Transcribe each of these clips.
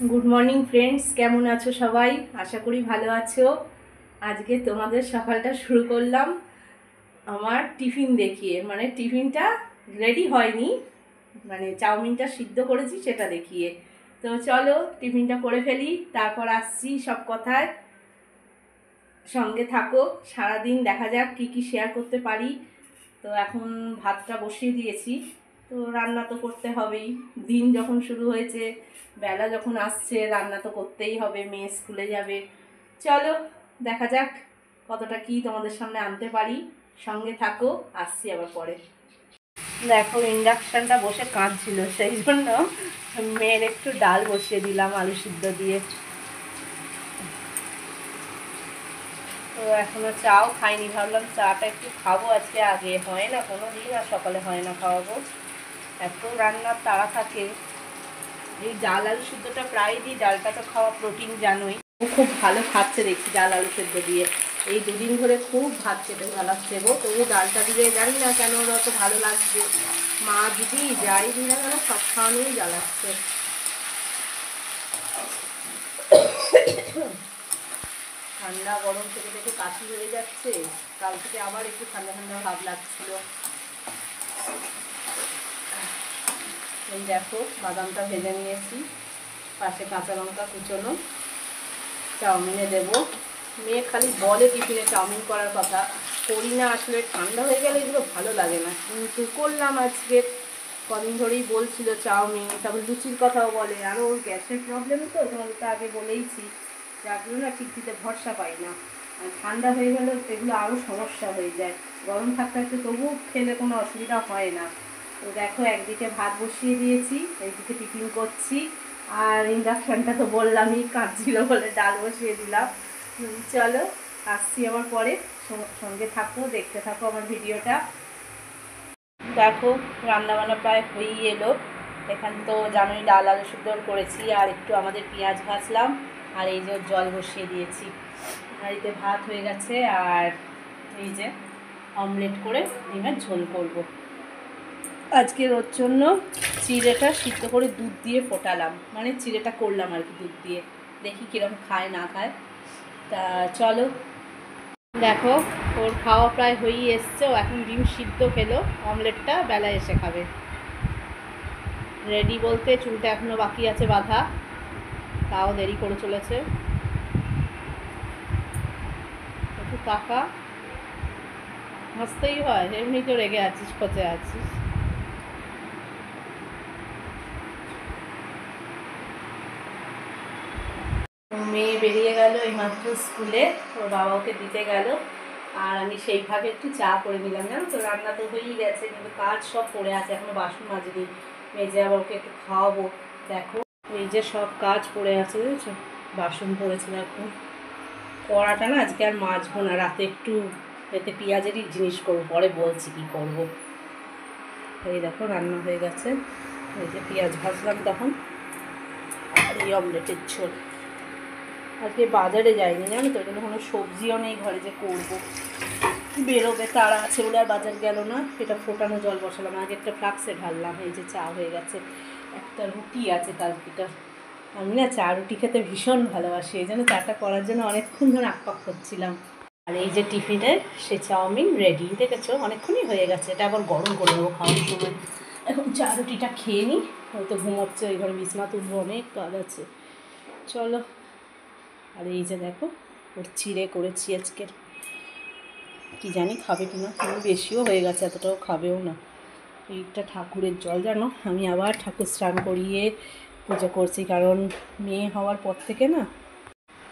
Good morning friends, কেমন আছো সবাই? আশা করি ভালো আছো। আজকে তোমাদের সকালটা শুরু করলাম আমার টিফিন দেখিয়ে, মানে টিফিনটা রেডি হয়নি, মানে চাউমিনটা সিদ্ধ করেছি সেটা দেখিয়ে। তো চলো টিফিনটা করে ফেলি, তারপর আসছি সব কথায়। সঙ্গে থাকো, সারাদিন দেখা যাক কি কি শেয়ার করতে পারি। তো এখন ভাতটা বসিয়ে দিয়েছি, তো রান্না তো করতে হবেই। দিন যখন শুরু হয়েছে, বেলা যখন আসছে, রান্না তো করতেই হবে, মেয়ে স্কুলে যাবে। চলো দেখা যাক কতটা কি তোমাদের সামনে আনতে পারি। সঙ্গে থাকো, আসছি আবার পরে। দেখো ইন্ডাকশানটা বসে কাঁদছিল, সেই জন্য মেয়ের একটু ডাল বসিয়ে দিলাম আলু সিদ্ধ দিয়ে। তো এখনো চাও খাইনি, ভাবলাম চাটা একটু খাবো আজকে, আগে হয় না কোনো দিন, আর সকালে হয় না খাওয়াবো, এত রান্নার তাড়া থাকে। এই ডাল আলু সিদ্ধটা প্রায় দিই, ডালটা তো খাওয়া প্রোটিন জানোই। ও খুব ভালো খাচ্ছে দেখছি ডাল আলু সিদ্ধ দিয়ে, এই দুদিন ধরে খুব ভাত খেতে জ্বালাচ্ছে গো। তবু ডালটা দিলে জানি না কেন ওর অত ভালো লাগছে। মা দিদি যাই দিই না কেন সব খাওয়ানোই জ্বালাচ্ছে। ঠান্ডা গরম থেকে থেকে কাশি হয়ে যাচ্ছে, কাল থেকে আবার একটু ঠান্ডা ঠান্ডা ভাব লাগছিল। এই দেখো বাদামটা ভেজে নিয়েছি, পাশে কাঁচা লঙ্কা কুচোনো, চাউমিনে দেবো। মেয়ে খালি বলে টিফিনে চাউমিন করার কথা, করি না, আসলে ঠান্ডা হয়ে গেলে এগুলো ভালো লাগে না, কিন্তু করলাম আজকে। কদিন ধরেই বলছিল চাউমিন, তারপর লুচির কথাও বলে, আরও ওর গ্যাসের প্রবলেম তো তোমাদের তো আগে বলেইছি, যার জন্য না ঠিকঠিতে ভরসা পাই না। আর ঠান্ডা হয়ে গেলে এগুলো আরও সমস্যা হয়ে যায়। গরম থাকতে থাকতে তবুও খেলে কোনো অসুবিধা হয় না। তো দেখো একদিকে ভাত বসিয়ে দিয়েছি, এইদিকে টিফিন করছি, আর ইন্ডাকশানটা তো বললামই কাঁদছিল বলে ডাল বসিয়ে দিলাম। চলো আসছি আবার পরে, সঙ্গে থাকো, দেখতে থাকো আমার ভিডিওটা। দেখো রান্নাবান্না প্রায় হয়েই এলো। এখানে তো জানোই ডাল আলু সিদ্ধ করেছি, আর একটু আমাদের পেঁয়াজ ভাজলাম, আর এই যে জল বসিয়ে দিয়েছি। হাঁড়িতে ভাত হয়ে গেছে, আর এই যে অমলেট করে ডিমের ঝোল করব। আজকের ওর জন্য চিড়েটা সিদ্ধ করে দুধ দিয়ে ফোটালাম, মানে চিড়েটা করলাম আর কি দুধ দিয়ে, দেখি কীরকম খায় না খায়। তা চলো দেখো ওর খাওয়া প্রায় হয়েই এসছে, ও এখন ডিম সিদ্ধ খেলো, অমলেটটা বেলা এসে খাবে। রেডি বলতে চুলটা এখনও বাকি আছে বাঁধা, তাও দেরি করে চলেছে। একটু টাকা হাসতেই হয়, এমনি তো রেগে আছিস, খোঁজে আছিস। মেয়ে বেরিয়ে গেল এইমাত্র স্কুলে, ওর বাবা ওকে দিতে গেল, আর আমি সেইভাবে একটু চা করে নিলাম। জানো তো রান্না তো হয়েই গেছে, কিন্তু কাজ সব পড়ে আছে, এখনো বাসন মাজিনি, মেজে আবার ওকে একটু খাওয়াবো। দেখো এই যে সব কাজ পড়ে আছে, বুঝেছো, বাসন পড়েছে দেখো। কড়াটা না আজকে আর মাজবো না, রাতে একটু এতে পেঁয়াজেরই জিনিস করবো, পরে বলছি কি করব। এই দেখো রান্না হয়ে গেছে, এই যে পেঁয়াজ ভাজলাম তখন, আর এই অমলেটের ঝোল। আজকে বাজারে যাইনি জানো তো, এখানে কোনো সবজিও নেই ঘরে যে করবো, বেরোবে তারা আছে বলে আর বাজার গেল না। এটা ফোটানো জল বসালাম, আগে একটা ফ্লাক্সে ঢাললাম। এই যে চা হয়ে গেছে, একটা রুটি আছে কালকেটা। আমি না চা রুটি খেতে ভীষণ ভালোবাসি, এই জন্য চাটা করার জন্য অনেকক্ষণ ধরে আকপাক করছিলাম। আর এই যে টিফিনে সে চাউমিন রেডি, দেখেছো অনেকক্ষণই হয়ে গেছে, এটা আবার গরম করে নেবো খাওয়ার সময়। এখন চা রুটিটা খেয়ে নিই, হয়তো ঘুমোচ্ছে, ওই ঘরে বিছনা তুলবো, অনেক কাজ আছে। চলো। আর এই যে দেখো ওর চিড়ে করেছি আজকের, কি জানি খাবে কিনা, কিন্তু বেশিও হয়ে গেছে, এতটাও খাবেও না। এইটা ঠাকুরের জল জানো, আমি আবার ঠাকুর স্নান করিয়ে পুজো করছি, কারণ মেয়ে হওয়ার পর থেকে না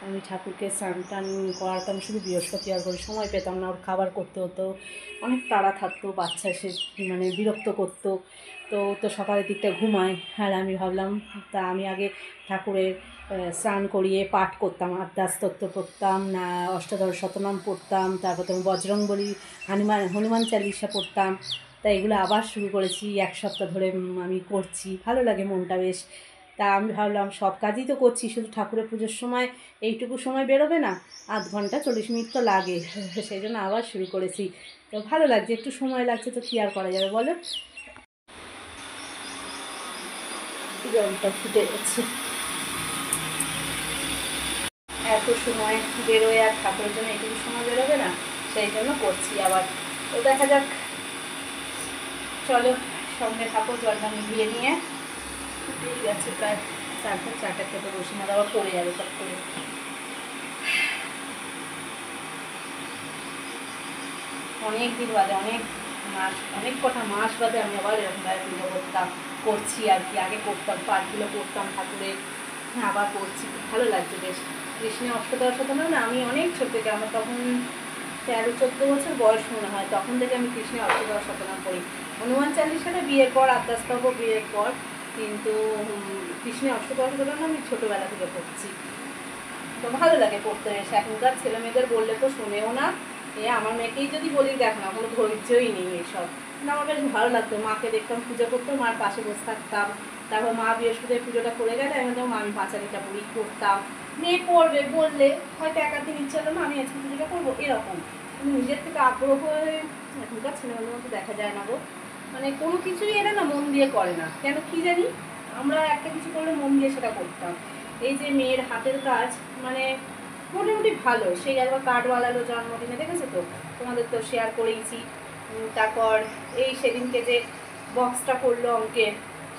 আমি ঠাকুরকে স্নান টান করাতাম শুধু বৃহস্পতিবার করে, সময় পেতাম না, ওর খাবার করতে হতো, অনেক তাড়া থাকতো, বাচ্চা সে মানে বিরক্ত করতো। তো সকালের দিকটা ঘুমায়, আর আমি ভাবলাম তা আমি আগে ঠাকুরের স্নান করিয়ে পাঠ করতাম, আদ্যাস্তোত্র পড়তাম, না অষ্টাদশ শতনাম পড়তাম, তারপর তো বজরংবলী, হনুমান চালিশা পড়তাম। তা এগুলো আবার শুরু করেছি, এক সপ্তাহ ধরে আমি করছি, ভালো লাগে মনটা বেশ। তা আমি ভাবলাম সব কাজই তো করছি, শুধু ঠাকুরের পুজোর সময় এইটুকু সময় বেরোবে না, আধ ঘন্টা 40 মিনিট তো লাগে, সেই জন্য আবার শুরু করেছি। তো ভালো লাগছে, একটু সময় লাগছে, তো কী আর করা যাবে বলো। জলটা ফুটে গেছে, এত সময় বেরোয় আর ঠাকুরের জন্য এইটুকু সময় বেরোবে না, সেই জন্য করছি আবার। তো দেখা যাক, চলো সঙ্গে থাকো। জলটা মিলিয়ে নিয়ে ঠিক আছে প্রায়, তারপর চাটা খেতে বসে না, আবার পড়ে যাবে সব করে। অনেক দিন বাদে, অনেক কটা মাস বাদে আমি আবার এরকমভাবে পুজো করছি আর কি। আগে করতাম, পাঠগুলো করতাম ঠাকুরের, আবার করছি, ভালো লাগছে বেশ। কৃষ্ণের অষ্টদশ শতনাম না, আমি অনেক ছোট থেকে, আমার তখন 13-14 বছর বয়স মনে হয়, তখন থেকে আমি কৃষ্ণের অষ্টদশ শতনাম পড়ি। হনুমান চালিশাটা বিয়ের পর, আদ্যাস্তব বিয়ের পর, কিন্তু কৃষ্ণের অষ্টদশ শতনাম আমি ছোটোবেলা থেকে পড়ছি। তো ভালো লাগে পড়তে বেশ। এখনকার ছেলে মেয়েদের বললে তো শোনেও না। আমার মেয়েকেই যদি বলি, দেখো না, কোনো ধৈর্যই নেই এইসব। না, আমার বেশ ভালো লাগতো, মাকে দেখতাম পুজো করতো, মার পাশে বসে থাকতাম। তারপর মা বৃহস্পতির পুজোটা করে গেলে আমি তো আমি পাঁচালিটা পড়ি করতাম। মেয়ে পড়বে বললে হয়তো একাধিক ইচ্ছা হলো না, আমি আজকে পুজোটা করবো, এরকম। কিন্তু নিজের থেকে আগ্রহ হয়ে এখনকার ছেলেমেয়েদের মতো দেখা যায় না গো। মানে কোনো কিছুই এরা না মন দিয়ে করে না, কেন কি জানি। আমরা একটা কিছু করলে মন দিয়ে সেটা করতাম। এই যে মেয়ের হাতের কাজ, মানে মোটামুটি ভালো। সেই একবার কার্ড বানালো জন্মদিনে, দেখেছো তো, তোমাদের তো শেয়ার করেইছি। তারপর এই সেদিনকে যে বক্সটা করলো অঙ্কের,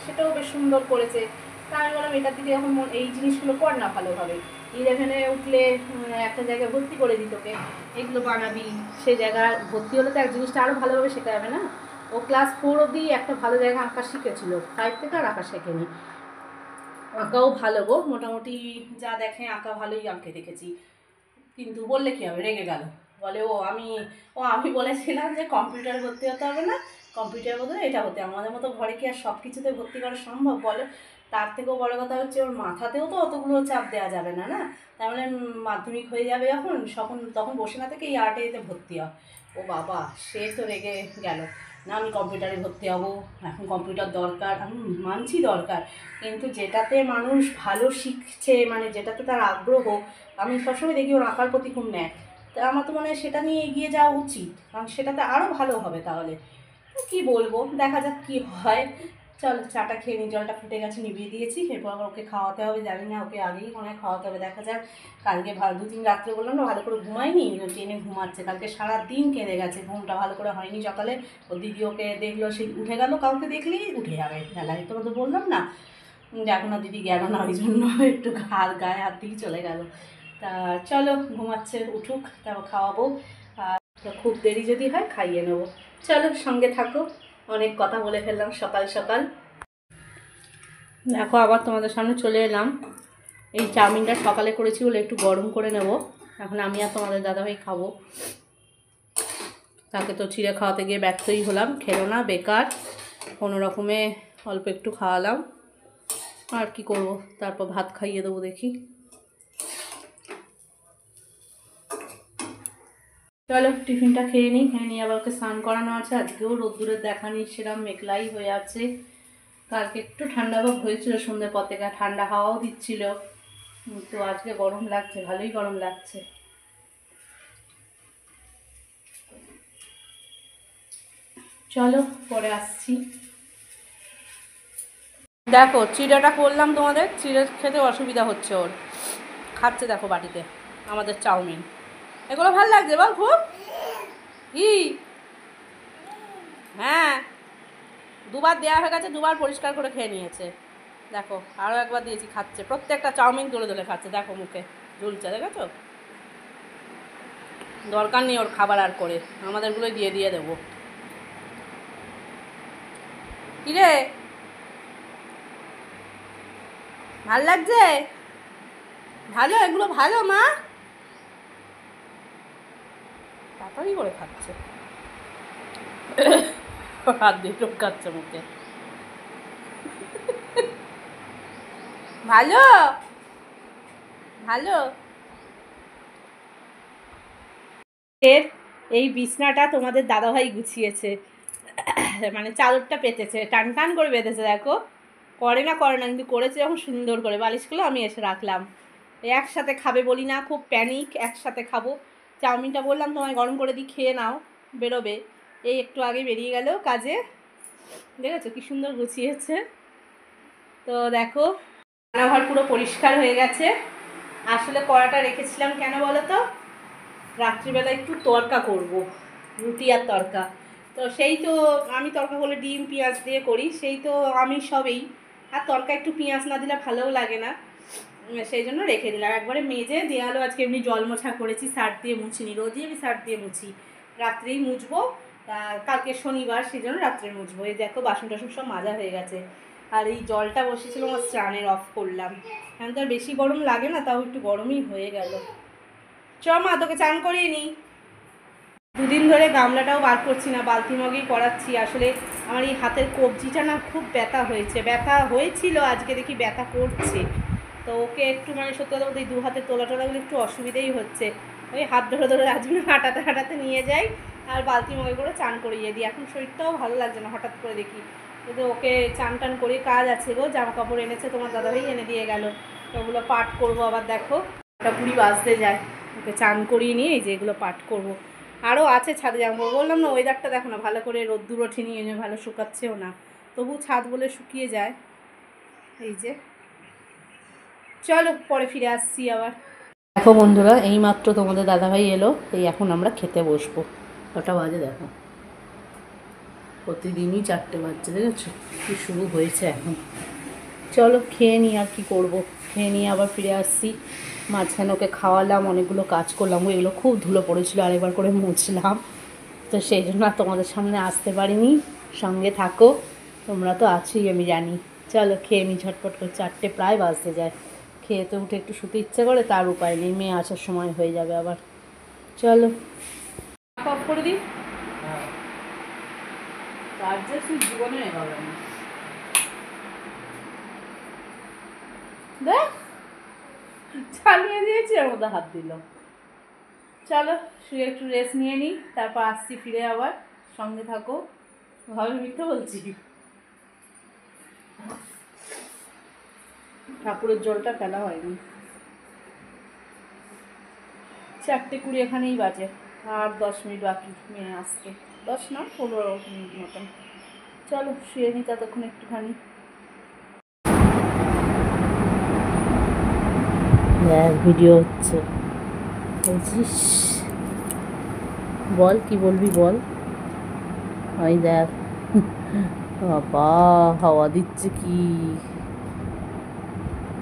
সেটাও বেশ সুন্দর করেছে। তা আমি বললাম এটার দিকে এখন এই জিনিসগুলো কর না ভালোভাবে। 11-এ উঠলে একটা জায়গায় ভর্তি করে দিত তোকে, এগুলো বানাবি। সেই জায়গায় ভর্তি হলে তো এক জিনিসটা আরও ভালোভাবে শেখা যাবে না। ও ক্লাস 4 অবধি একটা ভালো জায়গায় আঁকা শিখেছিল, 5 থেকে আর আঁকা শেখেনি। আঁকাও ভালো গো, মোটামুটি যা দেখে আঁকা ভালোই আঁকে দেখেছি। কিন্তু বললে কী হবে, রেগে গেল। বলে আমি বলেছিলাম যে কম্পিউটার ভর্তি হতে হবে না, কম্পিউটার বদলে এটা হতে, আমাদের মতো ঘরে কি আর সব কিছুতে ভর্তি করা সম্ভব বলো। তার থেকেও বড় কথা হচ্ছে ওর মাথাতেও তো অতগুলো চাপ দেওয়া যাবে না, না। তার মানে মাধ্যমিক হয়ে যাবে তখন বসে না থেকে এই আর্টে এতে ভর্তি হয়। ও বাবা, সে তো রেগে গেল। না, আমি কম্পিউটারে ভর্তি হবো, এখন কম্পিউটার দরকার। আমি মানছি দরকার, কিন্তু যেটাতে মানুষ ভালো শিখছে, মানে যেটাতে তার আগ্রহ, আমি সবসময় দেখি ওর আঁকার প্রতি খুব নেয়। তা আমার তো মনে হয় সেটা নিয়ে এগিয়ে যাওয়া উচিত, কারণ সেটাতে আরও ভালো হবে। তাহলে কি বলবো, দেখা যাক কি হয়। চল চাটা খেয়ে নিই, জলটা ফুটে গেছে, নিভিয়ে দিয়েছি। এরপর আবার ওকে খাওয়াতে হবে, জানি না, ওকে আগেই মনে হয় খাওয়াতে হবে। দেখা যাক, কালকে 2-3 রাত্রে বললাম না ভালো করে ঘুমায়নি, ট্রেনে ঘুমাচ্ছে। কালকে সারাদিন কেঁদে গেছে, ঘুমটা ভালো করে হয়নি। সকালে ও দিদি ওকে দেখলো, সেই উঠে গেল, কাউকে দেখলেই উঠে যাবে বেলায়। তোমাদের বললাম না যে এখন আর দিদি গেল না, ওই জন্য একটু গায়ে হাত দিয়ে চলে গেল। তা চলো, ঘুমাচ্ছে, উঠুক, তারপর খাওয়াবো। আর খুব দেরি যদি হয় খাইয়ে নেবো। চলো সঙ্গে থাকো, অনেক কথা বলে ফেললাম সকাল সকাল। দেখো আবার তোমাদের সামনে চলে এলাম। এই চাউমিনটা সকালে করেছি বলে একটু গরম করে নেব। এখন আমি আর তোমাদের দাদাভাই খাবো। তাকে তো চিড়ে খাওয়াতে গিয়ে ব্যর্থই হলাম, খেলো না, বেকার। কোনো রকমে অল্প একটু খাওয়ালাম, আর কি করব। তারপর ভাত খাইয়ে দেবো দেখি। চলো টিফিনটা খেয়ে নিই আবার ওকে স্নান করানো আছে। আজকেও রোদ্দুরের দেখা নেই, সেরকম মেঘলাই হয়ে আছে। কালকে একটু ঠান্ডা ভাব হয়েছিল, সন্ধ্যের পর থেকে ঠান্ডা হাওয়াও দিচ্ছিল। তো আজকে গরম লাগছে, ভালোই গরম লাগছে। চলো পরে আসছি। দেখো চিড়েটা করলাম তোমাদের, চিড়ে খেতে অসুবিধা হচ্ছে ওর, খাচ্ছে দেখো বাটিতে আমাদের চাউমিন। এগুলো ভালো লাগছে বল খুব? কি? হ্যাঁ, দুবার দেওয়া হয়ে গেছে, দুবার পরিষ্কার করে খেয়ে নিয়েছে। দেখো আরও একবার দিয়েছি, খাচ্ছে। প্রত্যেকটা চাউমিন তুলে তুলে খাচ্ছে, দেখো মুখে ঝুলছে, দেখেছো? দরকার নেই ওর খাবার আর করে, আমাদেরগুলোই দিয়ে দিয়ে দেবো। কি রে, ভাল লাগছে? ভালো, এগুলো ভালো মা? তাড়াতাড়ি করে খাচ্ছে, হাত দিয়ে ঢোকাচ্ছে মুখে। ভালো ভালো। এর এই বিছনাটা তোমাদের দাদাভাই গুছিয়েছে, মানে চাদরটা পেতেছে, টান টান করে বেঁধেছে। দেখো করে না কিন্তু করেছে যখন সুন্দর করে। বালিশগুলো আমি এসে রাখলাম। একসাথে খাবে বলি না, খুব প্যানিক, একসাথে খাবো। চাউমিনটা বললাম তোমায় গরম করে দিই, খেয়ে নাও, বেরোবে। এই একটু আগে বেরিয়ে গেল কাজে, দেখেছো কি সুন্দর গুছিয়েছে। তো দেখো রান্নাঘর পুরো পরিষ্কার হয়ে গেছে, আসলে কড়াটা রেখেছিলাম কেন বলো তো, রাত্রিবেলা একটু তড়কা করব, রুটি আর তড়কা। তো সেই তো আমি তড়কা করলে ডিম পেঁয়াজ দিয়ে করি, সেই তো আমি সবেই, আর তড়কা একটু পেঁয়াজ না দিলে ভালোও লাগে না, সেই জন্য রেখে দিলাম। একবারে মেজে দেওয়ালও আজকে এমনি জল মোছা করেছি, সার্ফ দিয়ে মুছিনি, রোজই আমি সার্ফ দিয়ে মুছি, রাত্রেই মুছবো, কালকে শনিবার সেই জন্য রাত্রে মুছবো। এই দেখো বাসন টাসন সব মাজা হয়ে গেছে, আর এই জলটা বসেছিল আমার স্নানের, অফ করলাম। এখন তো আর বেশি গরম লাগে না, তাও একটু গরমই হয়ে গেল। চ মা তোকে চান করিয়ে নিই। দুদিন ধরে গামলাটাও বার করছি না, বালতি মগেই করাচ্ছি। আসলে আমার এই হাতের কবজিটা না খুব ব্যথা হয়েছে, ব্যথা হয়েছিল, আজকে দেখি ব্যথা করছে। তো ওকে একটু মানে সত্যি কথা বলতে এই দু হাতে তোলাগুলো একটু অসুবিধেই হচ্ছে। ওই হাত ধরে ধরে আজকে হাঁটাতে হাঁটাতে নিয়ে যাই আর বালতি মগে করে চান করিয়ে দিই। এখন শরীরটাও ভালো লাগছে না, হঠাৎ করে দেখি। কিন্তু ওকে চান টান করে কাজ আছে গো, জামা কাপড় এনেছে তোমার দাদাভাই এনে দিয়ে গেল, ওগুলো পাট করবো আবার। দেখো 9টা 20 বাজতে যায়, ওকে চান করিয়ে নিয়ে এই যে এগুলো পাট করবো। আরও আছে ছাদে জামা, বললাম না ওয়েদারটা দেখো না, ভালো করে রোদ্দুর ওঠেনি, ভালো শুকাচ্ছেও না, তবু ছাদ বলে শুকিয়ে যায়। এই যে চলো পরে ফিরে আসছি আবার। দেখো বন্ধুরা, এইমাত্র তোমাদের দাদাভাই এলো, এই এখন আমরা খেতে বসবো। কটা বাজে দেখো, প্রতিদিনই 4টে বাজছে, দেখেছো কি শুরু হয়েছে এখন। চলো খেয়ে নিই, আর কি করব, খেয়ে নিয়ে আবার ফিরে আসছি। মাঝখানে ওকে খাওয়ালাম, অনেকগুলো কাজ করলাম, এগুলো খুব ধুলো পড়েছিল, আরেকবার করে মুছলাম, তো সেই জন্য আর তোমাদের সামনে আসতে পারিনি। সঙ্গে থাকো, তোমরা তো আছোই আমি জানি। চলো খেয়ে নিই ঝটপট করে, 4টে প্রায় বাজতে যায়। খেয়ে তো উঠে একটু শুতে ইচ্ছে করে, তার উপায় নেই, মেয়ে আসার সময় হয়ে যাবে আবার। চলো অফ করে দিই, চার্জার সুইচ জীবনে এগাবে না। দেখ চালিয়ে দিয়েছি, ওর মধ্যে হাত দিল। চলো শুয়ে একটু রেস্ট নিয়ে নিই, তারপর আসছি ফিরে আবার, সঙ্গে থাকো। ভাবে মিথ্যে বলছি, ঠাকুরের জলটা ফেলা হয়নি। 4:20 এখানেই বাজে, আর 10 মিনিট বাকি মেয়ে আসতে, 10 না 15 মিনিট মতন। চলো শুয়ে নিই ততক্ষণ একটুখানি। ভিডিও হচ্ছে, বলছিস বল, কি বলবি বল। ওই দেখ বাবা হাওয়া দিচ্ছে কি,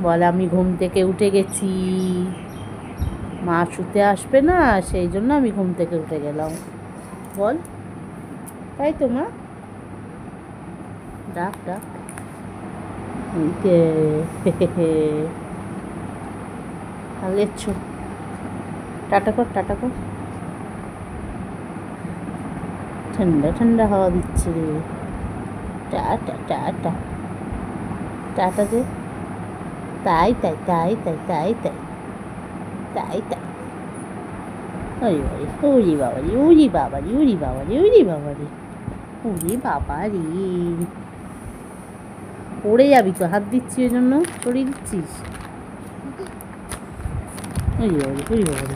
বল আমি ঘুম থেকে উঠে গেছি, মা শুতে আসবে না সেই জন্য আমি ঘুম থেকে উঠে গেলাম, বল তাই তো মা, ডাক ডাক। লেচ্ছো, টাটা কর টাটা কর, ঠান্ডা ঠান্ডা হাওয়া দিচ্ছে রে, টাটা টাটা টাটা দে, তাই তাই তাই তাই তাই তাই তাই তাই। ওরে বাবারি ওরে বাবারি ওরে বাবারি ওরে বাবারি ওরে বাবারি, পড়ে যাবি তো, হাত দিচ্ছি ওই জন্য সরিয়ে দিচ্ছিস। ওরে বাবারি ওরে বাবারি,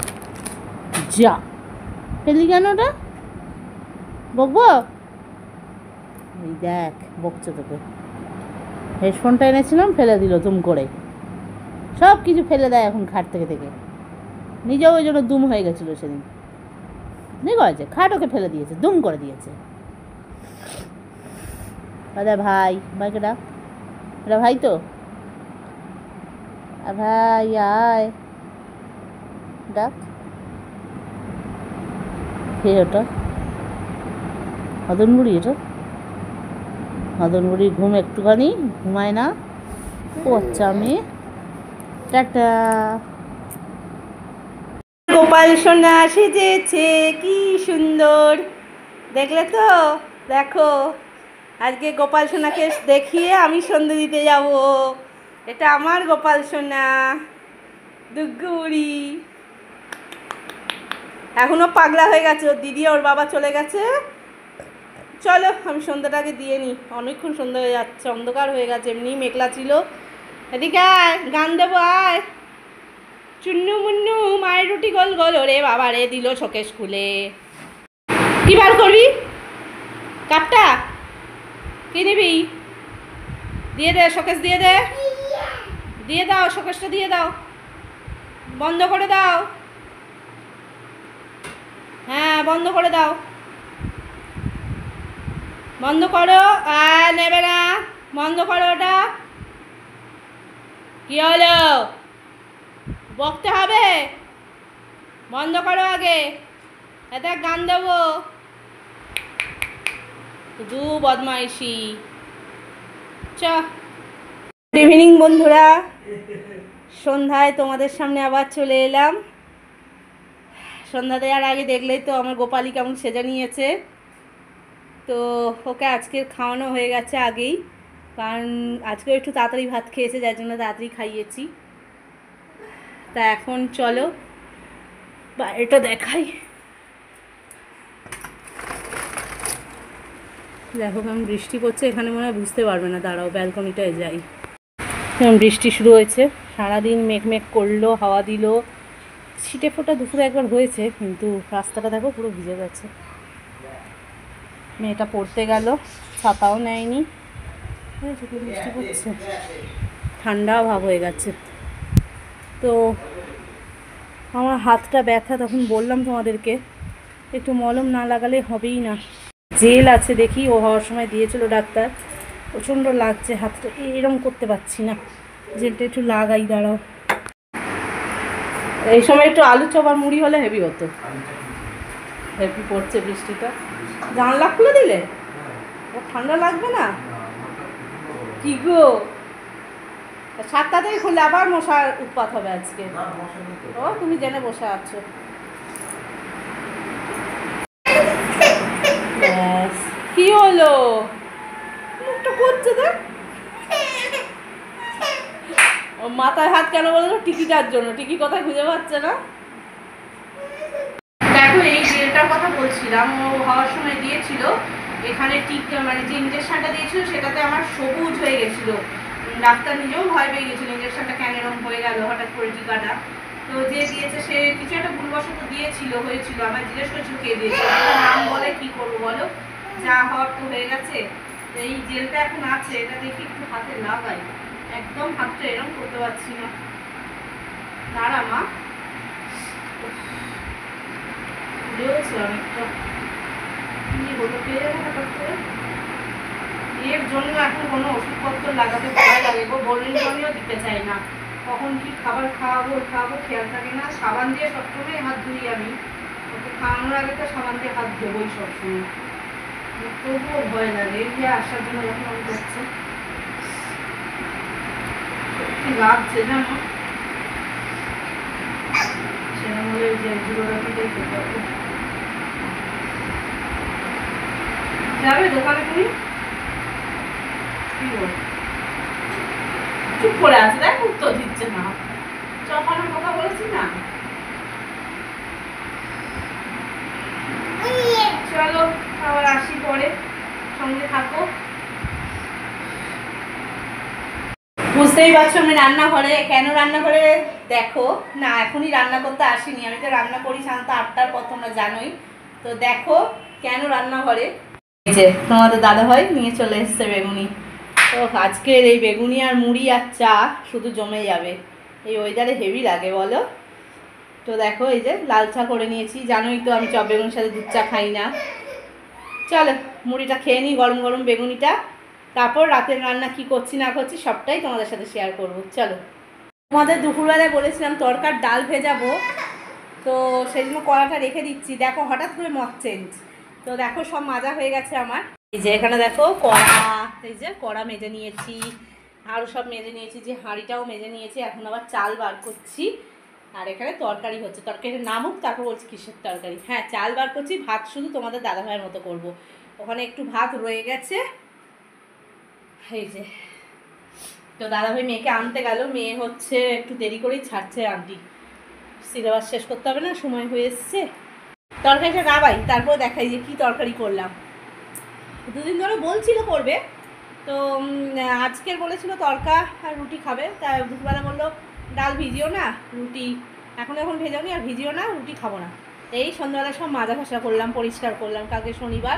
যা ফেলি কেন ওটা, বকবো, এই দেখ বকছে তোকে। হেডফোনটা এনেছিলাম ফেলে দিল দুম করে, সব কিছু ফেলে দেয় এখন খাট থেকে থেকে, নিজেও ওই জন্য দুম হয়ে গেছিলো সেদিন, নেই করেছে খাট ওকে ফেলে দিয়েছে, দুম করে দিয়েছে। দাদা ভাই, ভাইকে ডাক, এটা ভাই তো, ভাই আয় ডাক। কে ওটা, মদন বুড়ি, এটা মদন বুড়ির ঘুম একটুখানি ঘুমায় না, ও আচ্ছা মেয়ে, টাটা। গোপাল সোনা সেজেছে কি সুন্দর, দেখলে তো, দেখো আজকে গোপাল সোনাকে দেখিয়ে আমি সন্ধে দিতে যাব, এটা আমার গোপাল সোনা দুগ্গু বুড়ি। এখনও পাগলা হয়ে গেছে, ওর দিদি ওর বাবা চলে গেছে। চলো আমি সন্ধ্যাটাকে দিয়ে নিই, অনেকক্ষণ সন্ধ্যা হয়ে যাচ্ছে, অন্ধকার হয়ে গেছে, এমনি মেঘলা ছিল। এদিকে আয়, গান দেবো আয়। চুন্নু মুন্নু মায়ের রুটি গোল গোল, ওরে বাবা রে দিল শোকেশ খুলে। কি বার করবি কাপটা, কি নিবি, দিয়ে দে শোকেশ, দিয়ে দে, দিয়ে দাও শোকেশটা দিয়ে দাও, বন্ধ করে দাও। হ্যাঁ বন্ধ করে দাও, বন্ধ করো। নেবে না, বন্ধ করো ওটা। কি হলো, বকতে হবে? বন্ধ করো আগে, এতে গান দেবো। শুধু বদমাইশি। চ গুড ইভিনিং বন্ধুরা, সন্ধ্যায় তোমাদের সামনে আবার চলে এলাম। সন্ধ্যা দেওয়ার আগে দেখলেই তো আমার গোপালি কেমন সেজে নিয়েছে। তো ওকে আজকে খাওয়ানো হয়ে গেছে আগেই, কারণ আজকেও একটু তাড়াতাড়ি ভাত খেয়েছে, যার জন্য তাড়াতাড়ি খাইয়েছি। তা এখন চলো বাইরেটা দেখাই। দেখো কেমন বৃষ্টি পড়ছে, এখানে মনে হয় বুঝতে পারবে না, দাঁড়াও ব্যালকনিটায় যাই। কেমন বৃষ্টি শুরু হয়েছে, সারাদিন মেঘ মেঘ করলো, হাওয়া দিল, ছিটে ফোটা দুপুরে একবার হয়েছে, কিন্তু রাস্তাটা দেখো পুরো ভিজে গেছে। মেয়েটা পড়তে গেল, ছাতাও নেয়নি, বৃষ্টি পড়ছে, ঠান্ডা ভাব হয়ে গেছে। তো আমার হাতটা ব্যথা, তখন বললাম তোমাদেরকে একটু মলম না লাগালে হবেই না। জেল আছে দেখি, ও হওয়ার সময় দিয়েছিল ডাক্তার, প্রচণ্ড লাগছে হাতটা, এরকম করতে পারছি না, জেলটা একটু লাগাই, দাঁড়াও। এই সময় একটু আলু চপ আর মুড়ি হলে হেভি হতো। হেভি পড়ছে বৃষ্টিটা, জানলা খুলে দিলে ঠান্ডা লাগবে না? কি গো, 7টা থেকে খুলে আবার মশার উৎপাত হবে আজকে। ও তুমি জেনে বসে আছো। কি হলো, মুখটা করছে দেখ। ও মাথায় হাত কেন বলো? টিকিটার জন্য, টিকি কোথায় খুঁজে পাচ্ছে না। দেখো এই জেলটার কথা বলছিলাম, ও হওয়ার সময় দিয়েছিল, এখানে টিকা মানে যে ইঞ্জেকশনটা দিয়েছিল সেটাতে আমার সবুজ হয়ে গেছিলো। ডাক্তার নিজেও ভয় পেয়ে গেছিলো ইঞ্জেকশনটা কেন এরকম হয়ে গেল হঠাৎ করে টিকাটা। তো যে দিয়েছে সে কিছু একটা ভুলবশত দিয়েছিল, হয়েছিল, আমার জিজ্ঞেস করছিল কে দিয়েছে, নাম বলে কি করবো বলো, যা হওয়ার তো হয়ে গেছে। এই জেলটা এখন আছে, এটা দেখি একটু হাতে লাগাই, একদম হাতটা এরকম করতে পারছি না। দাঁড়া মা, অনেকটা পেয়ে যাবো হঠাৎ করে। এর জন্য এখন কোনো ওষুধপত্র লাগাতে ভয় লাগে গো, বোরিং জলও দিতে চাই না, কখন কি খাবার খাওয়াবো খেয়াল থাকে না। সাবান দিয়ে সবসময় হাত ধুই আমি, ওকে খাওয়ানোর আগে তো সাবান দিয়ে হাত ধোবই সবসময়, তবুও ভয় লাগে। এই যে আসার জন্য যখন মনে করছে কি লাগছে জানো, সেরকম হলে যে জুড়োটাকেই খেতে হবে। যাবে দোকানে তুমি? চুপ করে আছে, দেখ উত্তর দিচ্ছে না। চপানোর কথা বলেছি না। চলো আবার আসি পরে, সঙ্গে থাকো। বুঝতেই পারছো আমি রান্নাঘরে, কেন রান্নাঘরে দেখো না, এখনই রান্না করতে আসিনি, আমি তো রান্না করি সাধারণত 8টার পর, তোমরা জানোই। তো দেখো কেন রান্নাঘরে, এই যে তোমাদের দাদাভাই নিয়ে চলে এসছে বেগুনি। তো আজকের এই বেগুনি আর মুড়ি আর চা শুধু জমে যাবে, এই ওয়েদারে হেভি লাগে বলো। তো দেখো এই যে লাল চা করে নিয়েছি, জানোই তো আমি চপ বেগুনির সাথে দুধ চা খাই না। চলো মুড়িটা খেয়ে নিই, গরম গরম বেগুনিটা, তারপর রাতের রান্না কি করছি না করছি সবটাই তোমাদের সাথে শেয়ার করব। চলো, তোমাদের দুপুরবেলায় বলেছিলাম তরকার ডাল ভেজাবো, তো সেই জন্য কড়াটা রেখে দিচ্ছি। দেখো হঠাৎ করে মত চেঞ্জ। তো দেখো সব মাজা হয়ে গেছে আমার, এই যে এখানে দেখো কড়া, এই যে কড়া মেজে নিয়েছি, আরও সব মেজে নিয়েছি, যে হাঁড়িটাও মেজে নিয়েছি, এখন আবার চাল বার করছি। আর এখানে তরকারি হচ্ছে, তরকারির নাম হোক তারপর বলছি কিসের তরকারি। হ্যাঁ চাল বার করছি, ভাত শুধু তোমাদের দাদাভাইয়ের মতো করব, ওখানে একটু ভাত রয়ে গেছে। এই যে তো দাদাভাই মেয়েকে আনতে গেল, মেয়ে হচ্ছে একটু দেরি করেই ছাড়ছে, আন্টি সিলেবাস শেষ করতে হবে না, সময় হয়ে এসছে। তরকারিটা নাবাই তারপর দেখাই যে কি তরকারি করলাম। দুদিন ধরে বলছিল করবে, তো আজকের বলেছিল তরকা আর রুটি খাবে, তা দুপুরবেলা বললো ডাল ভিজিও না, রুটি এখন ভেজাও নি, আর ভিজিও না, রুটি খাবো না। এই সন্ধ্যাবেলা সব মাজা ঘষা করলাম, পরিষ্কার করলাম, কালকে শনিবার,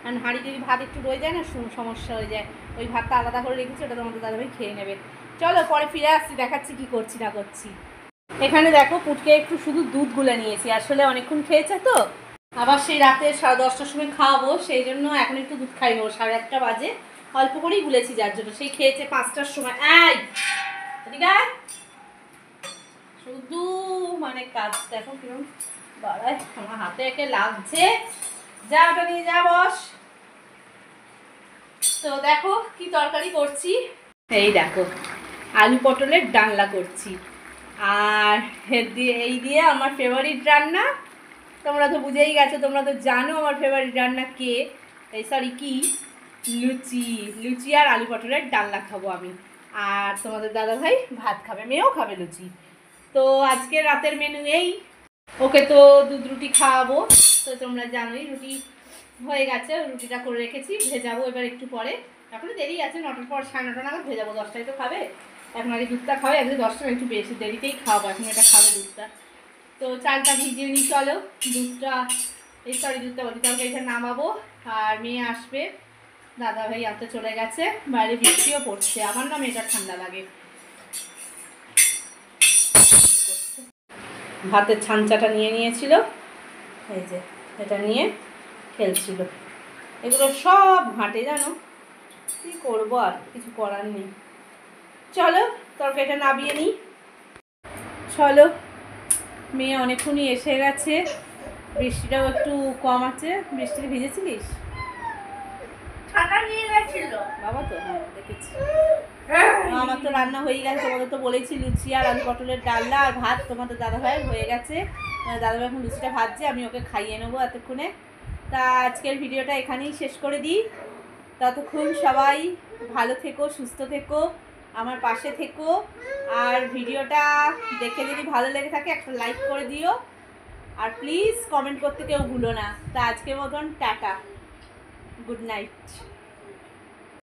আর হাঁড়ি যদি ভাত একটু রয়ে যায় না সমস্যা হয়ে যায়, ওই ভাতটা আলাদা করে রেখেছি, ওটা তোমাদের দাদাভাই খেয়ে নেবে। চলো পরে ফিরে আসছি, দেখাচ্ছি কি করছি না করছি। এখানে দেখো পুটকে একটু শুধু দুধ গুলে নিয়েছি, আসলে অনেকক্ষণ খেয়েছে তো, আবার সেই রাতে 10:30টার সময় খাওয়াবো, সেই জন্য এখন একটু দুধ খাই নেবো। 1:30 বাজে, অল্প করেই গুলেছি, যার জন্য সেই খেয়েছে 5টার সময়। শুধু মানে কাজ দেখো কিরকম বাড়ায়, আমার হাতে একে লাগছে। যা ওটা নিয়ে যা বস। তো দেখো কি তরকারি করছি, এই দেখো আলু পটলের ডালনা করছি। আর এই দিয়ে আমার ফেভারিট রান্না, তোমরা তো বুঝেই গেছো, তোমরা তো জানো আমার ফেভারিট রান্না কে, এই সরি কি, লুচি। লুচি আর আলু পটলের ডালনা খাবো আমি, আর তোমাদের দাদাভাই ভাত খাবে, মেয়েও খাবে লুচি। তো আজকে রাতের মেনু এই। ওকে তো দুধ রুটি খাওয়াবো, তো তোমরা জানোই রুটি হয়ে গেছে, রুটিটা করে রেখেছি, ভেজাবো এবার একটু পরে। এখনো দেরি আছে, 9টার পর 9:30 নাগাদ ভেজাবো, 10টায় তো খাবে। এখন আগে দুধটা খাবে, আগে 10টা একটু বেশি দেরিতেই খাওয়াবো, এখন এটা খাবে দুধটা। তো চালটা ভিজিয়ে নিই, চলো দুধটা, দুধটা বলি, তারপরে এটা নামাবো। আর মেয়ে আসবে, দাদাভাই আনতে চলে গেছে, বাইরে বৃষ্টিও পড়ছে, আমার না মেয়েটা ঠান্ডা লাগে। ভাতের ছানচাটা নিয়ে নিয়েছিল, এই যে এটা নিয়ে খেলছিল। এগুলো সব ঘাটে, জানো কি করবো, আর কিছু করার নেই। চলো তরকারিটা নামিয়ে নিই। চলো, মেয়ে অনেকক্ষণই এসে গেছে, বৃষ্টিটাও একটু কম আছে। বৃষ্টিতে ভিজেছিলিস? ছাতা নিয়ে গেছিল বাবা তো, হ্যাঁ দেখেছি। আমার তো রান্না হয়ে গেছে, তোমাদের তো বলেছি লুচি আর আলু পটলের ডালনা আর ভাত তোমাদের দাদাভাইয়ের হয়ে গেছে। দাদাভাই এখন লুচিটা ভাজছে, আমি ওকে খাইয়ে নেবো এতক্ষণে। তা আজকের ভিডিওটা এখানেই শেষ করে দিই। ততক্ষণ সবাই ভালো থেকো, সুস্থ থেকো, আমার পাশে থেকো। আর ভিডিওটা দেখে যদি ভালো লেগে থাকে একটা লাইক করে দিও, আর প্লিজ কমেন্ট করতে কেউ ভুলো না। তা আজকের মতন টাটা, গুড নাইট।